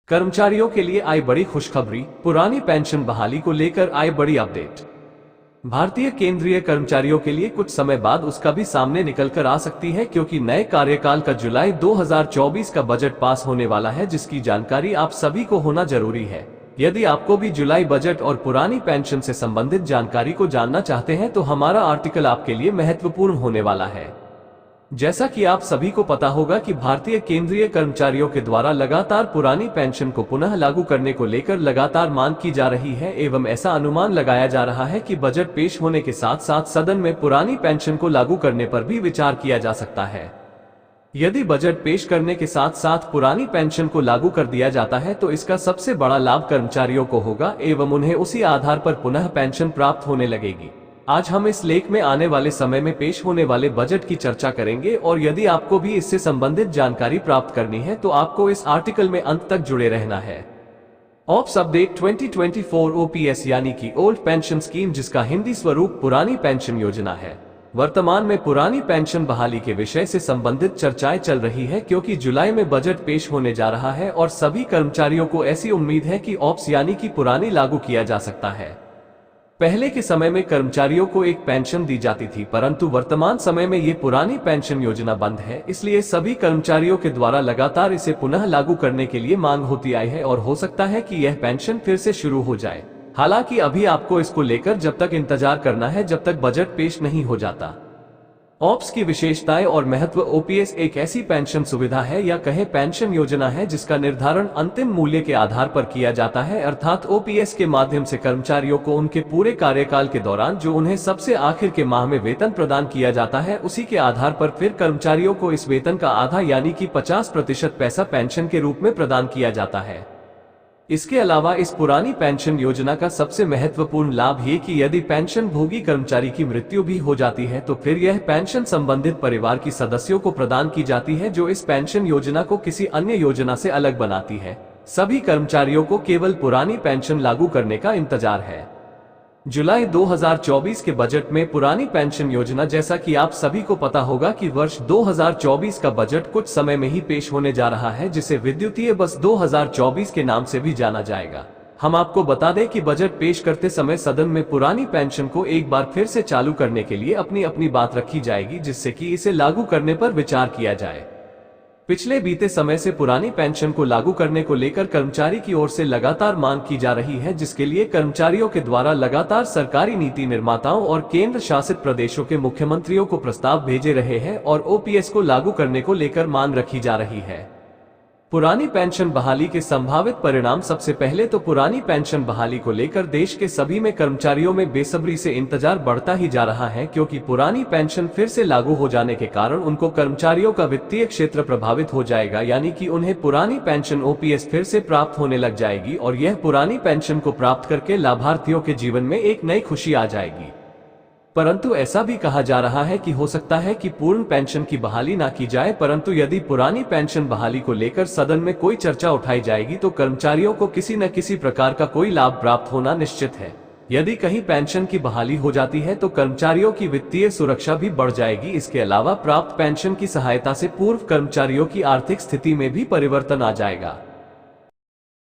कर्मचारियों के लिए आई बड़ी खुशखबरी, पुरानी पेंशन बहाली को लेकर आई बड़ी अपडेट। भारतीय केंद्रीय कर्मचारियों के लिए कुछ समय बाद उसका भी सामने निकलकर आ सकती है, क्योंकि नए कार्यकाल का जुलाई 2024 का बजट पास होने वाला है, जिसकी जानकारी आप सभी को होना जरूरी है। यदि आपको भी जुलाई बजट और पुरानी पेंशन से संबंधित जानकारी को जानना चाहते हैं तो हमारा आर्टिकल आपके लिए महत्वपूर्ण होने वाला है। जैसा कि आप सभी को पता होगा कि भारतीय केंद्रीय कर्मचारियों के द्वारा लगातार पुरानी पेंशन को पुनः लागू करने को लेकर लगातार मांग की जा रही है एवं ऐसा अनुमान लगाया जा रहा है कि बजट पेश होने के साथ साथ सदन में पुरानी पेंशन को लागू करने पर भी विचार किया जा सकता है। यदि बजट पेश करने के साथ साथ पुरानी पेंशन को लागू कर दिया जाता है तो इसका सबसे बड़ा लाभ कर्मचारियों को होगा एवं उन्हें उसी आधार पर पुनः पेंशन प्राप्त होने लगेगी। आज हम इस लेख में आने वाले समय में पेश होने वाले बजट की चर्चा करेंगे और यदि आपको भी इससे संबंधित जानकारी प्राप्त करनी है तो आपको इस आर्टिकल में अंत तक जुड़े रहना है। ऑप्स अपडेट 2024 ओपीएस यानी कि ओल्ड पेंशन स्कीम, जिसका हिंदी स्वरूप पुरानी पेंशन योजना है। वर्तमान में पुरानी पेंशन बहाली के विषय से संबंधित चर्चाएं चल रही है, क्योंकि जुलाई में बजट पेश होने जा रहा है और सभी कर्मचारियों को ऐसी उम्मीद है कि ऑप्स यानी कि पुरानी लागू किया जा सकता है। पहले के समय में कर्मचारियों को एक पेंशन दी जाती थी, परंतु वर्तमान समय में ये पुरानी पेंशन योजना बंद है, इसलिए सभी कर्मचारियों के द्वारा लगातार इसे पुनः लागू करने के लिए मांग होती आई है और हो सकता है कि यह पेंशन फिर से शुरू हो जाए। हालांकि अभी आपको इसको लेकर जब तक इंतजार करना है जब तक बजट पेश नहीं हो जाता। ऑप्स की विशेषताएं और महत्व। ओपीएस एक ऐसी पेंशन सुविधा है या कहे पेंशन योजना है जिसका निर्धारण अंतिम मूल्य के आधार पर किया जाता है, अर्थात ओपीएस के माध्यम से कर्मचारियों को उनके पूरे कार्यकाल के दौरान जो उन्हें सबसे आखिर के माह में वेतन प्रदान किया जाता है, उसी के आधार पर फिर कर्मचारियों को इस वेतन का आधा यानी कि 50% पैसा पेंशन के रूप में प्रदान किया जाता है। इसके अलावा इस पुरानी पेंशन योजना का सबसे महत्वपूर्ण लाभ ये कि यदि पेंशन भोगी कर्मचारी की मृत्यु भी हो जाती है तो फिर यह पेंशन संबंधित परिवार की सदस्यों को प्रदान की जाती है, जो इस पेंशन योजना को किसी अन्य योजना से अलग बनाती है। सभी कर्मचारियों को केवल पुरानी पेंशन लागू करने का इंतजार है। जुलाई 2024 के बजट में पुरानी पेंशन योजना, जैसा कि आप सभी को पता होगा कि वर्ष 2024 का बजट कुछ समय में ही पेश होने जा रहा है, जिसे विद्युतीय बस 2024 के नाम से भी जाना जाएगा। हम आपको बता दें कि बजट पेश करते समय सदन में पुरानी पेंशन को एक बार फिर से चालू करने के लिए अपनी अपनी बात रखी जाएगी, जिससे कि इसे लागू करने पर विचार किया जाए। पिछले बीते समय से पुरानी पेंशन को लागू करने को लेकर कर्मचारी की ओर से लगातार मांग की जा रही है, जिसके लिए कर्मचारियों के द्वारा लगातार सरकारी नीति निर्माताओं और केंद्र शासित प्रदेशों के मुख्यमंत्रियों को प्रस्ताव भेजे रहे हैं और ओपीएस को लागू करने को लेकर मांग रखी जा रही है। पुरानी पेंशन बहाली के संभावित परिणाम। सबसे पहले तो पुरानी पेंशन बहाली को लेकर देश के सभी में कर्मचारियों में बेसब्री से इंतजार बढ़ता ही जा रहा है, क्योंकि पुरानी पेंशन फिर से लागू हो जाने के कारण उनको कर्मचारियों का वित्तीय क्षेत्र प्रभावित हो जाएगा, यानी कि उन्हें पुरानी पेंशन ओपीएस फिर से प्राप्त होने लग जाएगी और यह पुरानी पेंशन को प्राप्त करके लाभार्थियों के जीवन में एक नई खुशी आ जाएगी। परंतु ऐसा भी कहा जा रहा है कि हो सकता है कि पूर्ण पेंशन की बहाली ना की जाए, परंतु यदि पुरानी पेंशन बहाली को लेकर सदन में कोई चर्चा उठाई जाएगी तो कर्मचारियों को किसी न किसी प्रकार का कोई लाभ प्राप्त होना निश्चित है। यदि कहीं पेंशन की बहाली हो जाती है तो कर्मचारियों की वित्तीय सुरक्षा भी बढ़ जाएगी। इसके अलावा प्राप्त पेंशन की सहायता से पूर्व कर्मचारियों की आर्थिक स्थिति में भी परिवर्तन आ जाएगा।